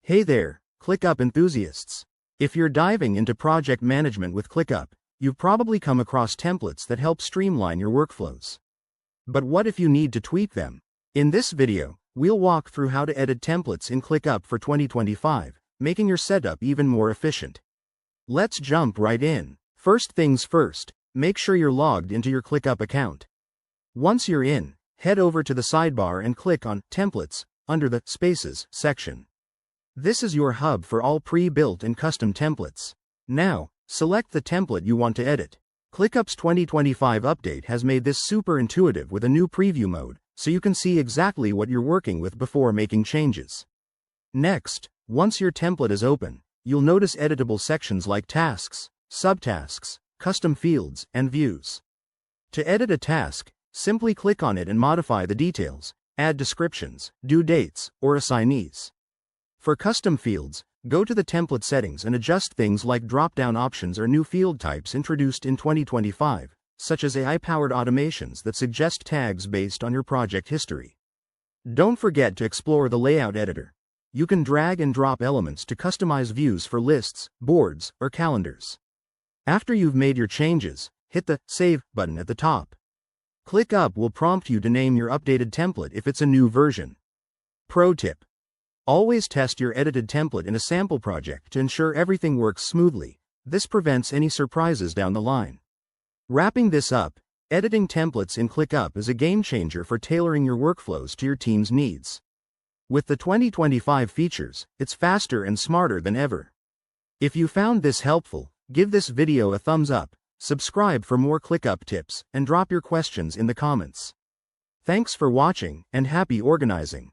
Hey there, ClickUp enthusiasts. If you're diving into project management with ClickUp, you've probably come across templates that help streamline your workflows. But what if you need to tweak them? In this video, we'll walk through how to edit templates in ClickUp for 2025, making your setup even more efficient. Let's jump right in. First things first, make sure you're logged into your ClickUp account. Once you're in, head over to the sidebar and click on Templates under the Spaces section. This is your hub for all pre-built and custom templates. Now, select the template you want to edit. ClickUp's 2025 update has made this super intuitive with a new preview mode, so you can see exactly what you're working with before making changes. Next, once your template is open, you'll notice editable sections like tasks, subtasks, custom fields, and views. To edit a task, simply click on it and modify the details, add descriptions, due dates, or assignees. For custom fields, go to the template settings and adjust things like drop-down options or new field types introduced in 2025, such as AI-powered automations that suggest tags based on your project history. Don't forget to explore the layout editor. You can drag and drop elements to customize views for lists, boards, or calendars. After you've made your changes, hit the Save button at the top. ClickUp will prompt you to name your updated template if it's a new version. Pro tip: always test your edited template in a sample project to ensure everything works smoothly. This prevents any surprises down the line. Wrapping this up, editing templates in ClickUp is a game changer for tailoring your workflows to your team's needs. With the 2025 features, it's faster and smarter than ever. If you found this helpful, give this video a thumbs up, subscribe for more ClickUp tips, and drop your questions in the comments. Thanks for watching, and happy organizing.